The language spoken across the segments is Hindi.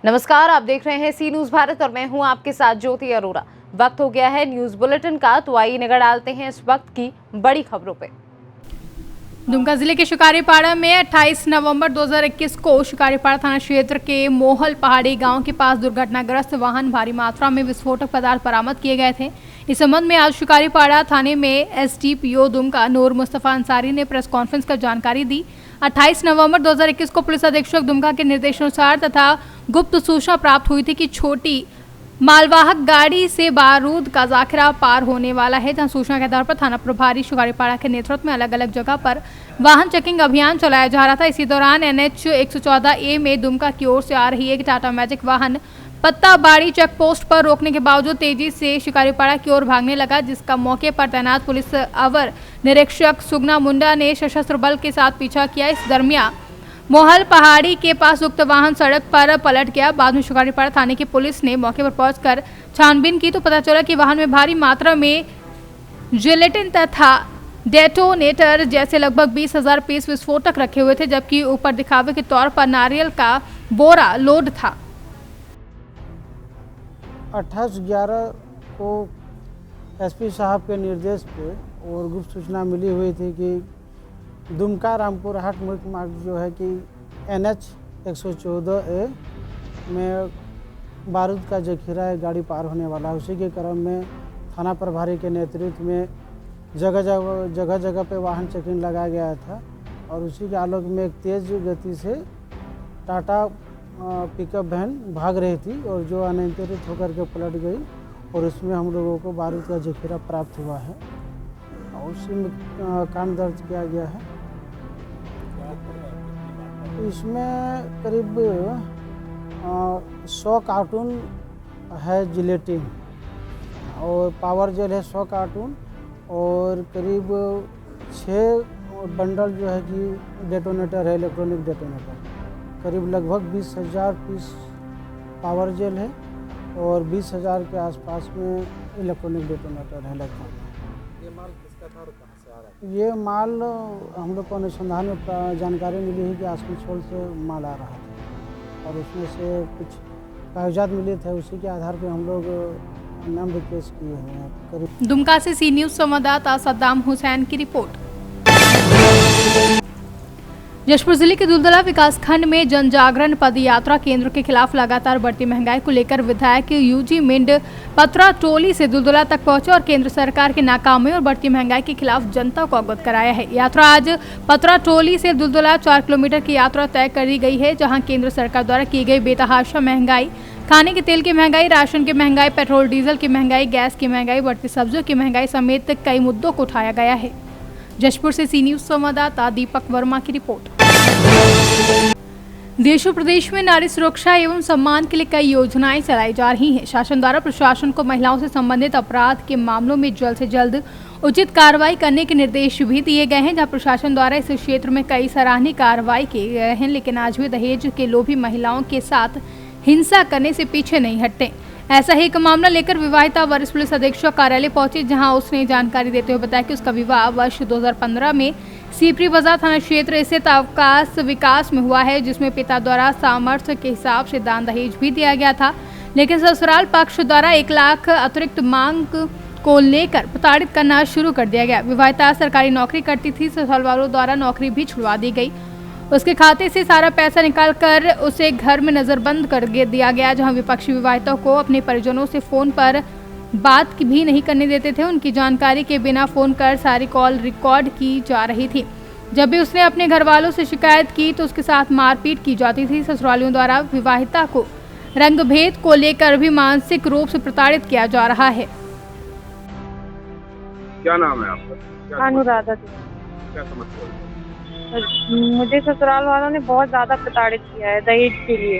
नमस्कार, आप देख रहे हैं सी न्यूज भारत और मैं हूं आपके साथ ज्योति अरोरा। वक्त हो गया है न्यूज बुलेटिन का, तो आइए नजर डालते हैं इस वक्त की बड़ी खबरों पे। दुमका जिले के शिकारीपाड़ा में 28 नवंबर 2021 को शिकारीपाड़ा थाना क्षेत्र के मोहल पहाड़ी गांव के पास दुर्घटनाग्रस्त वाहन भारी मात्रा में विस्फोटक पदार्थ बरामद किए गए थे। इस संबंध में आज शिकारीपाड़ा थाने में एसडीपीओ दुमका नूर मुस्तफा अंसारी ने प्रेस कॉन्फ्रेंस कर जानकारी दी। 28 नवंबर 2021 को पुलिस अधीक्षक दुमका के निर्देशानुसार तथा गुप्त सूचना प्राप्त हुई थी कि छोटी मालवाहक गाड़ी से बारूद का जाखिरा पार होने वाला है, जहां सूचना के आधार पर थाना प्रभारी शिकारीपाड़ा के नेतृत्व में अलग अलग जगह पर वाहन चेकिंग अभियान चलाया जा रहा था। इसी दौरान NH 114A में दुमका की ओर से आ रही एक टाटा मैजिक वाहन पत्ताबाड़ी चेक पोस्ट पर रोकने के बावजूद तेजी से शिकारीपाड़ा की ओर भागने लगा, जिसका मौके पर तैनात पुलिस अवर निरीक्षक सुगना मुंडा ने सशस्त्र बल के साथ पीछा किया। इस दरमियान मोहल पहाड़ी के पास उक्त वाहन सड़क पर पलट गया। बाद में शिकारीपाड़ा थाने की पुलिस ने मौके पर पहुंचकर छानबीन की तो पता चला कि वाहन में भारी मात्रा में जिलेटिन तथा डेटोनेटर जैसे लगभग 20,000 पीस विस्फोटक रखे हुए थे, जबकि ऊपर दिखावे के तौर पर नारियल का बोरा लोड था। 28/11 को एसपी साहब के निर्देश पे और गुप्त सूचना मिली हुई थी कि दुमका रामपुर हाट मुख्य मार्ग जो है कि NH 114A में बारूद का जखीरा एक गाड़ी पार होने वाला है। उसी के क्रम में थाना प्रभारी के नेतृत्व में जगह जगह पे वाहन चेकिंग लगाया गया था और उसी के आलोक में एक तेज़ गति से टाटा पिकअप वैन भाग रही थी और जो अनियंत्रित होकर के पलट गई और उसमें हम लोगों को बारूद का जखीरा प्राप्त हुआ है और उसी में काम दर्ज किया गया है। इसमें करीब 100 कार्टून है जिलेटिन और पावर जेल है 100 कार्टून और करीब 6 बंडल जो है कि डेटोनेटर है, इलेक्ट्रॉनिक डेटोनेटर। करीब लगभग 20,000 पीस पावर जेल है और 20,000 के आसपास में इलेक्ट्रॉनिक डेटोनेटर है लगभग। ये माल किसका था और कहाँ से आ रहा है? ये माल हम लोग को अनुसंधान में जानकारी मिली है कि आसनसोल से माल आ रहा था और उसमें से कुछ कागजात मिले थे, उसी के आधार पर हम लोग नाम भी पेश किए हैं। दुमका से सी न्यूज संवाददाता सद्दाम हुसैन की रिपोर्ट। जशपुर जिले के दुलदुला विकासखंड में जन जागरण पद यात्रा केंद्र के खिलाफ लगातार बढ़ती महंगाई को लेकर विधायक यूजी मिंड पत्रा टोली से दुलदुला तक पहुंचे और केंद्र सरकार के नाकामी और बढ़ती महंगाई के खिलाफ जनता को अवगत कराया है। यात्रा आज पत्रा टोली से दुलदुला 4 किलोमीटर की यात्रा तय कर दी गई है, जहां केंद्र सरकार द्वारा की गई बेतहाशा महंगाई, खाने के तेल की महंगाई, राशन की महंगाई, पेट्रोल डीजल की महंगाई, गैस की महंगाई, बढ़ती सब्जियों की महंगाई समेत कई मुद्दों को उठाया गया है। जशपुर से सी न्यूज संवाददाता दीपक वर्मा की रिपोर्ट। देश और प्रदेश में नारी सुरक्षा एवं सम्मान के लिए कई योजनाएं चलाई जा रही हैं। शासन द्वारा प्रशासन को महिलाओं से संबंधित अपराध के मामलों में जल्द से जल्द उचित कार्रवाई करने के निर्देश भी दिए गए हैं, जहां प्रशासन द्वारा इस क्षेत्र में कई सराहनीय कार्रवाई किए गए हैं, लेकिन आज भी दहेज के लोभी महिलाओं के साथ हिंसा करने से पीछे नहीं हटते। ऐसा ही एक मामला लेकर विवाहिता वरिष्ठ पुलिस अधीक्षक कार्यालय पहुंची, जहां उसने जानकारी देते हुए बताया कि उसका विवाह वर्ष 2015 में सीपरी बाजार थाना क्षेत्र स्थित अवकाश विकास में हुआ है, जिसमें पिता द्वारा सामर्थ्य के हिसाब से दान दहेज भी दिया गया था, लेकिन ससुराल पक्ष द्वारा 1 लाख अतिरिक्त मांग को लेकर प्रताड़ित करना शुरू कर दिया गया। विवाहिता सरकारी नौकरी करती थी, ससुराल वालों द्वारा नौकरी भी छुड़वा दी गई। उसके खाते से सारा पैसा निकालकर उसे घर में नजरबंद कर दिया गया, जहां विपक्षी विवाहिता को अपने परिजनों से फोन पर बात भी नहीं करने देते थे। उनकी जानकारी के बिना फोन कर सारी कॉल रिकॉर्ड की जा रही थी। जब भी उसने अपने घर वालों से शिकायत की तो उसके साथ मारपीट की जाती थी। ससुरालियों द्वारा विवाहिता को रंगभेद को लेकर भी मानसिक रूप से प्रताड़ित किया जा रहा है। क्या नाम है आपका? अनुराधा। क्या समस्या है? मुझे ससुराल वालों ने बहुत ज्यादा प्रताड़ित किया है दहेज के लिए।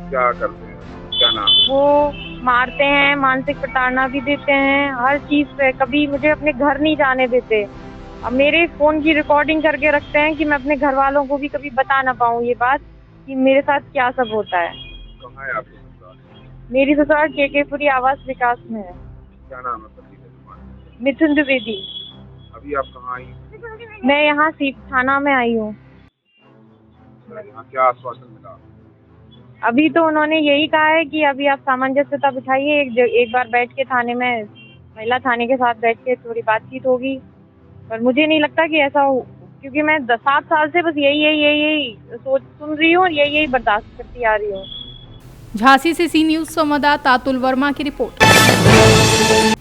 क्या करते हैं? क्या नाम? वो मारते हैं, मानसिक प्रताड़ना भी देते हैं, हर चीज पे। कभी मुझे अपने घर नहीं जाने देते। अब मेरे फोन की रिकॉर्डिंग करके रखते हैं कि मैं अपने घर वालों को भी कभी बता ना पाऊँ ये बात कि मेरे साथ क्या सब होता है। कहाँ है आपकी ससुराल? मेरी ससुराल केकेपुरी आवास विकास में है। क्या नाम है पति का तुम्हारा? मिथुन द्विवेदी। अभी आप कहाँ आई? मैं यहाँ थाना में आई हूँ। यहाँ क्या आश्वासन मिला? अभी तो उन्होंने यही कहा है कि अभी आप सामंजस्यता बिठाइए, एक बार बैठ के थाने में, महिला थाने के साथ बैठ के थोड़ी बातचीत होगी। पर मुझे नहीं लगता कि ऐसा हो, क्योंकि मैं 7 साल से बस यही सोच सुन रही हूँ और यही बर्दाश्त करती आ रही हूँ। झांसी से सी न्यूज संवाददाता अतुल वर्मा की रिपोर्ट।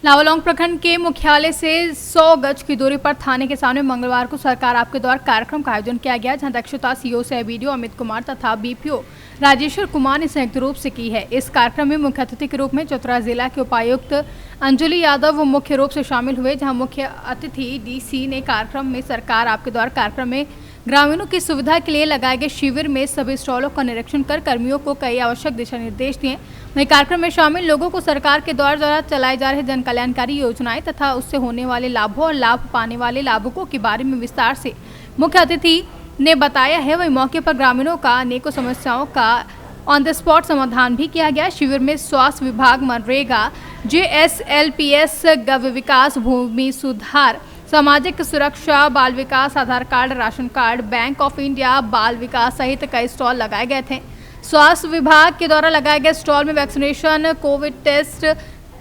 लावालौंग प्रखंड के मुख्यालय से 100 गज की दूरी पर थाने के सामने मंगलवार को सरकार आपके द्वार कार्यक्रम का आयोजन किया गया, जहां अध्यक्षता सीओ सह बीडीओ अमित कुमार तथा बीपीओ राजेश्वर कुमार ने संयुक्त रूप से की है। इस कार्यक्रम में मुख्य अतिथि के रूप में चतरा जिला के उपायुक्त अंजलि यादव मुख्य रूप से शामिल हुए, जहां मुख्य अतिथि डीसी ने कार्यक्रम में सरकार आपके द्वार कार्यक्रम में ग्रामीणों की सुविधा के लिए लगाए गए शिविर में सभी स्टॉलों का निरीक्षण कर कर्मियों को कई आवश्यक दिशा निर्देश दिए। वहीं कार्यक्रम में शामिल लोगों को सरकार के द्वारा चलाए जा रहे जन कल्याणकारी योजनाएं तथा उससे होने वाले लाभों और लाभ पाने वाले लाभुकों के बारे में विस्तार से मुख्य अतिथि ने बताया है। वहीं मौके पर ग्रामीणों का अनेकों समस्याओं का ऑन द स्पॉट समाधान भी किया गया। शिविर में स्वास्थ्य विभाग, मनरेगा, JSLPS, गव्य विकास, भूमि सुधार, सामाजिक सुरक्षा, बाल विकास, Aadhaar card, ration card, bank of India, बाल विकास सहित कई स्टॉल लगाए गए थे। स्वास्थ्य विभाग के द्वारा लगाए गए स्टॉल में vaccination, covid test,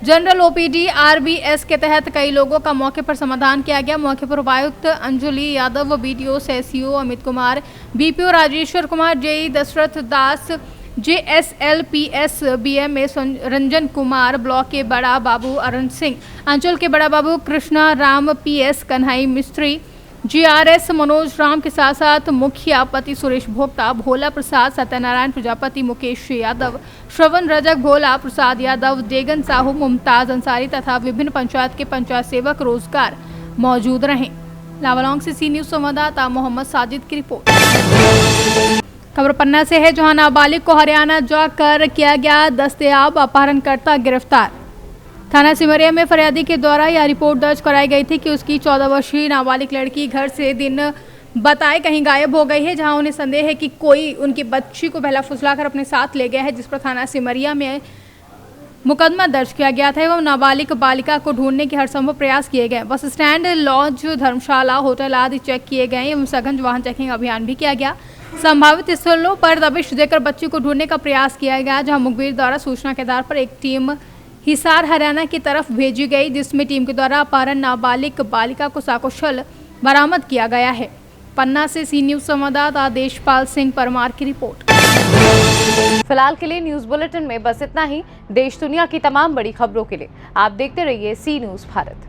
general OPD, RBS के तहत कई लोगों का मौके पर समाधान किया गया। मौके पर उपायुक्त Anjali Yadav, BDO SCO Amit Kumar, BPO Rajeshwar Kumar, JE Dashrath Das, JSLPS BMA Ranjan Kumar, block के बड़ा बाबू अरुण सिंह, अंचल के बड़ा बाबू कृष्णा राम, PS कन्हई मिस्त्री, GRS मनोज राम के साथ साथ मुखिया पति सुरेश भोक्ता, भोला प्रसाद, सत्यनारायण प्रजापति, मुकेश यादव, श्रवण रजक, भोला प्रसाद यादव, डेगन साहू, मुमताज अंसारी तथा विभिन्न पंचायत के पंचायत सेवक रोजगार मौजूद रहे। लावालौंग से सी न्यूज संवाददाता मोहम्मद साजिद की रिपोर्ट। खबर पन्ना से है, जहां नाबालिग को हरियाणा जाकर किया गया दस्तयाब, अपहरणकर्ता गिरफ्तार। थाना सिमरिया में फरियादी के द्वारा यह रिपोर्ट दर्ज कराई गई थी कि उसकी 14 वर्षीय नाबालिग लड़की घर से दिन बताए कहीं गायब हो गई है, जहां उन्हें संदेह है कि कोई उनकी बच्ची को बहला फुसलाकर अपने साथ ले गया है, जिस पर थाना सिमरिया में मुकदमा दर्ज किया गया था एवं नाबालिग बालिका को ढूंढने के हर संभव प्रयास किए गए। बस स्टैंड, लॉज, धर्मशाला, होटल आदि चेक किए गए एवं सघन वाहन चेकिंग अभियान भी किया गया। संभावित स्थलों पर दबिश देकर बच्ची को ढूंढने का प्रयास किया गया, जहां मुखबिर द्वारा सूचना के आधार पर एक टीम हिसार हरियाणा की तरफ भेजी गई, जिसमें टीम के द्वारा अपहरण नाबालिग बालिका को सकुशल बरामद किया गया है। पन्ना से सी न्यूज संवाददाता देशपाल सिंह परमार की रिपोर्ट। फिलहाल के लिए न्यूज बुलेटिन में बस इतना ही। देश दुनिया की तमाम बड़ी खबरों के लिए आप देखते रहिए सी न्यूज भारत।